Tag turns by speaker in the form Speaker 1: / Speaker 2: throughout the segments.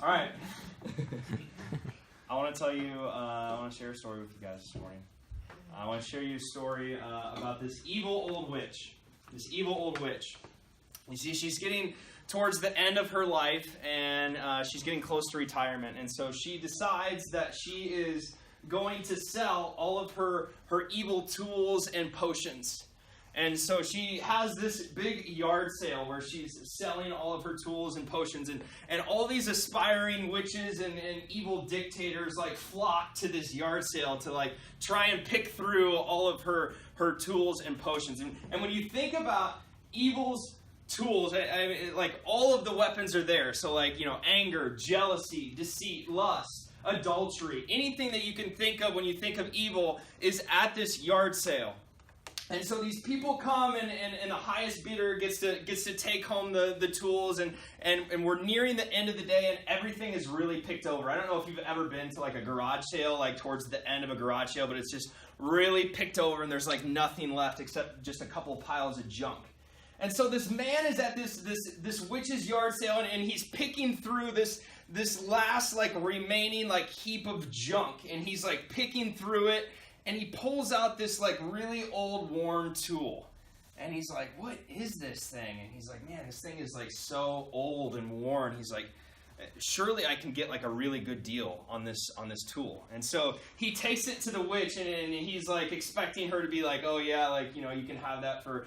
Speaker 1: All right. I want to tell you, I want to share a story with you guys this morning. I want to share you a story about this evil old witch. This evil old witch. You see, she's getting towards the end of her life, and she's getting close to retirement. And so she decides that she is going to sell all of her evil tools and potions. And so she has this big yard sale where she's selling all of her tools and potions. And all these aspiring witches and evil dictators like flock to this yard sale to like try and pick through all of her tools and potions. And when you think about evil's tools, I mean, like all of the weapons are there. So like, you know, anger, jealousy, deceit, lust, adultery, anything that you can think of when you think of evil is at this yard sale. And so these people come, and the highest bidder gets to take home the tools, and we're nearing the end of the day, and everything is really picked over. I don't know if you've ever been to like a garage sale, like towards the end of a garage sale, but it's just really picked over, and there's like nothing left except just a couple piles of junk. And so this man is at this witch's yard sale, and he's picking through this last like remaining like heap of junk, and he's like picking through it. And he pulls out this like really old worn tool. And he's like, what is this thing? And he's like, man, this thing is like so old and worn. He's like, surely I can get like a really good deal on this tool. And so he takes it to the witch, and he's like expecting her to be like, oh yeah, like, you know, you can have that for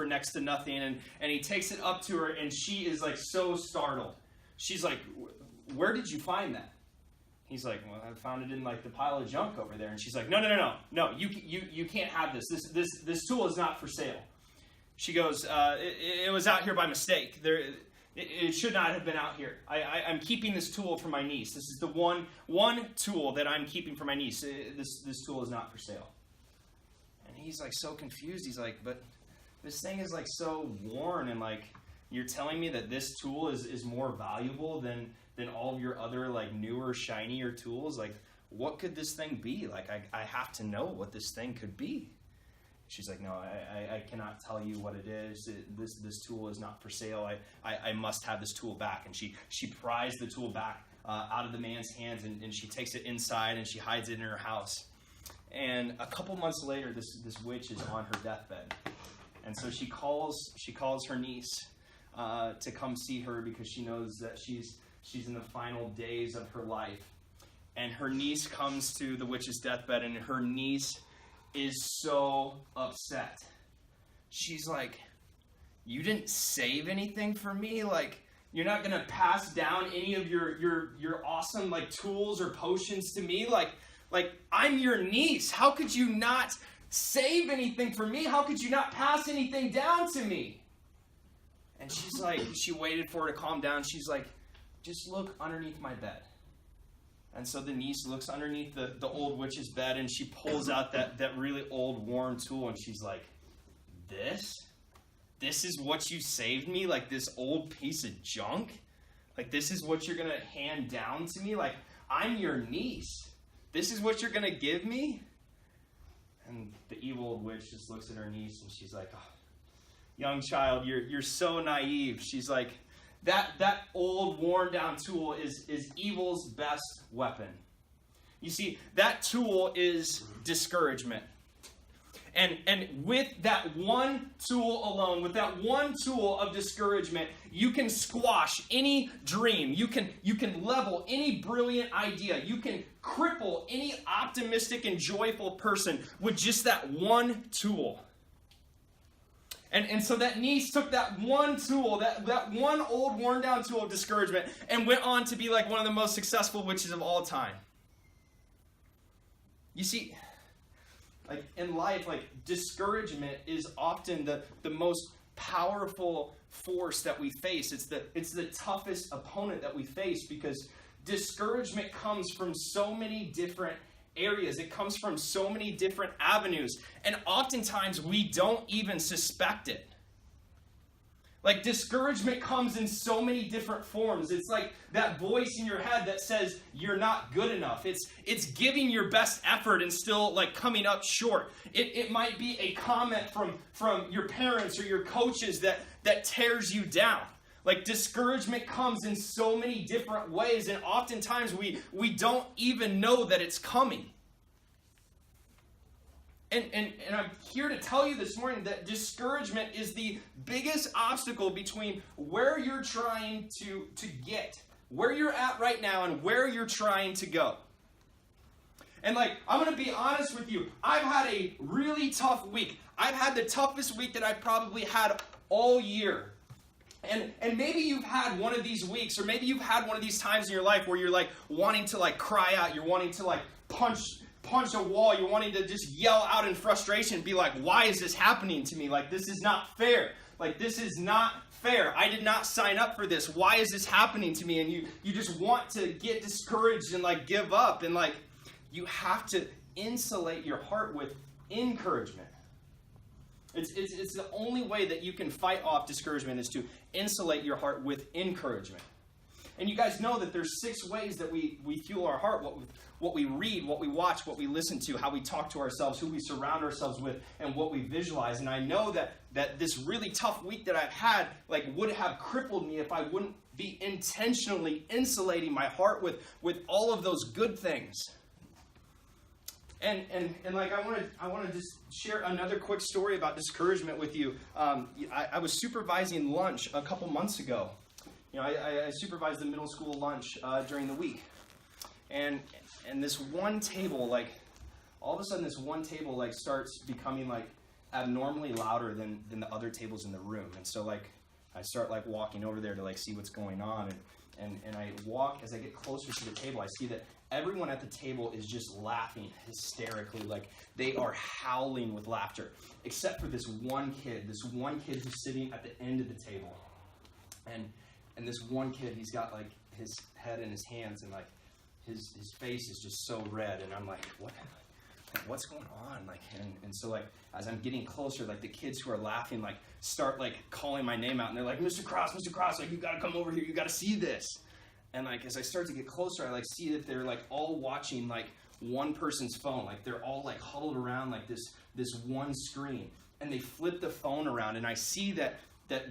Speaker 1: next to nothing. And he takes it up to her, and she is like so startled. She's like, where did you find that? He's like, well, I found it in like the pile of junk over there. And she's like, no, you can't have this. This tool is not for sale. She goes, it was out here by mistake. It should not have been out here. I'm keeping this tool for my niece. This is the one tool that I'm keeping for my niece. This tool is not for sale. And he's like so confused. He's like, but this thing is like so worn, and like you're telling me that this tool is more valuable than all of your other like newer, shinier tools. Like, what could this thing be? Like, I have to know what this thing could be. She's like, no, I cannot tell you what it is. This tool is not for sale. I must have this tool back. And she pries the tool back out of the man's hands, and she takes it inside, and she hides it in her house. And a couple months later, this witch is on her deathbed. And so she calls her niece to come see her, because she knows that she's in the final days of her life. And her niece comes to the witch's deathbed, and her niece is so upset. She's like, you didn't save anything for me? Like, you're not going to pass down any of your awesome like tools or potions to me? Like I'm your niece. How could you not save anything for me? How could you not pass anything down to me? And she's like, she waited for her to calm down. She's like, just look underneath my bed. And so the niece looks underneath the old witch's bed, and she pulls out that really old worn tool, and she's like, this is what you saved me? Like this old piece of junk? Like this is what you're going to hand down to me? Like, I'm your niece. This is what you're going to give me? And the evil old witch just looks at her niece, and she's like, oh, young child, you're so naive. She's like, that old worn down tool is evil's best weapon. You see, that tool is discouragement. And with that one tool alone, with that one tool of discouragement, you can squash any dream. You can level any brilliant idea. You can cripple any optimistic and joyful person with just that one tool. And so that niece took that one tool, that one old worn down tool of discouragement, and went on to be like one of the most successful witches of all time. You see, like in life, like discouragement is often the most powerful force that we face. It's the toughest opponent that we face, because discouragement comes from so many different areas. It comes from so many different avenues, and oftentimes we don't even suspect it. Like, discouragement comes in so many different forms. It's like that voice in your head that says you're not good enough. It's giving your best effort and still like coming up short. It might be a comment from your parents or your coaches that tears you down. Like, discouragement comes in so many different ways, and oftentimes we don't even know that it's coming. And I'm here to tell you this morning that discouragement is the biggest obstacle between where you're trying to get, where you're at right now, and where you're trying to go. And like, I'm going to be honest with you, I've had a really tough week. I've had the toughest week that I've probably had all year. And maybe you've had one of these weeks, or maybe you've had one of these times in your life where you're like wanting to like cry out, you're wanting to like punch a wall, you're wanting to just yell out in frustration, be like, why is this happening to me? Like, this is not fair. Like, this is not fair. I did not sign up for this. Why is this happening to me? And you just want to get discouraged and like give up. And like, you have to insulate your heart with encouragement. It's the only way that you can fight off discouragement is to insulate your heart with encouragement. And you guys know that there's 6 ways that we fuel our heart. What we read, what we watch, what we listen to, how we talk to ourselves, who we surround ourselves with, and what we visualize. And I know that this really tough week that I've had like would have crippled me if I wouldn't be intentionally insulating my heart with all of those good things. And like I want to just share another quick story about discouragement with you. I was supervising lunch a couple months ago. You know, I supervised the middle school lunch during the week, and this one table, like all of a sudden, this one table like starts becoming like abnormally louder than the other tables in the room, and so like I start like walking over there to like see what's going on, and I walk as I get closer to the table. I see that everyone at the table is just laughing hysterically, like they are howling with laughter, except for this one kid who's sitting at the end of the table. And this one kid, he's got like his head in his hands, and like his face is just so red, and I'm like, what's going on? Like, and so like as I'm getting closer, like the kids who are laughing like start like calling my name out, and they're like, Mr. Krause, like you gotta come over here, you gotta see this. And like as I start to get closer, I like see that they're like all watching like one person's phone. Like they're all like huddled around like this one screen. And they flip the phone around, and I see that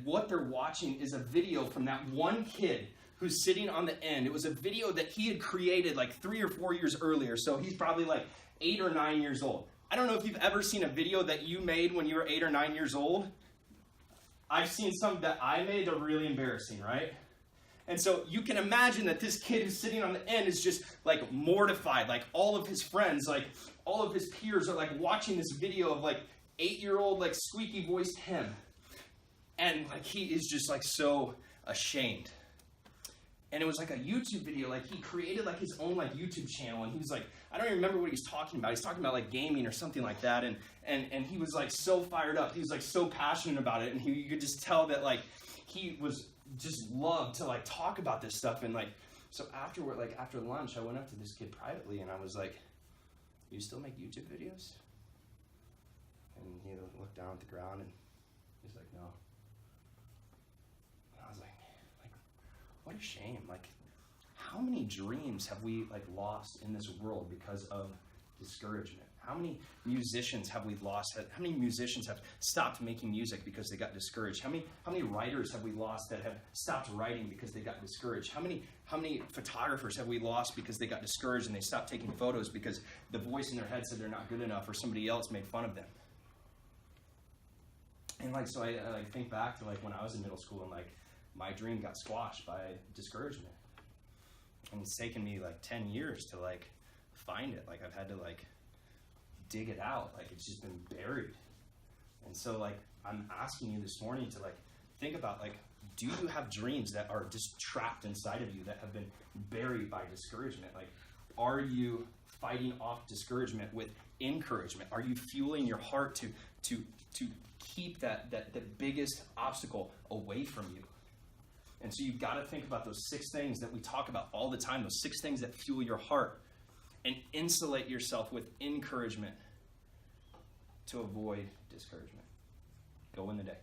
Speaker 1: what they're watching is a video from that one kid who's sitting on the end. It was a video that he had created like 3 or 4 years earlier. So he's probably like 8 or 9 years old. I don't know if you've ever seen a video that you made when you were 8 or 9 years old. I've seen some that I made. They're really embarrassing, right? And so you can imagine that this kid who's sitting on the end is just like mortified. Like all of his friends, like all of his peers are like watching this video of like 8-year-old like squeaky voiced him. And like he is just like so ashamed. And it was like a YouTube video. Like he created like his own like YouTube channel, and he was like, I don't even remember what he's talking about. He's talking about like gaming or something like that. And he was like so fired up. He was like so passionate about it. And you could just tell that like he was just loved to like talk about this stuff. And like so afterward, like after lunch, I went up to this kid privately, and I was like, you still make YouTube videos? And he looked down at the ground, and he's like, no. And I was like, what a shame. Like, how many dreams have we like lost in this world because of discouragement? How many musicians have we lost? How many musicians have stopped making music because they got discouraged? How many writers have we lost that have stopped writing because they got discouraged? How many photographers have we lost because they got discouraged and they stopped taking photos because the voice in their head said they're not good enough, or somebody else made fun of them? And like so I like think back to like when I was in middle school, and like my dream got squashed by discouragement. And it's taken me like 10 years to like find it. Like I've had to like dig it out. Like it's just been buried. And so like I'm asking you this morning to like think about like, do you have dreams that are just trapped inside of you that have been buried by discouragement? Like, are you fighting off discouragement with encouragement? Are you fueling your heart to keep that the biggest obstacle away from you? And so you've got to think about those 6 things that we talk about all the time, those 6 things that fuel your heart, and insulate yourself with encouragement to avoid discouragement. Go win the day.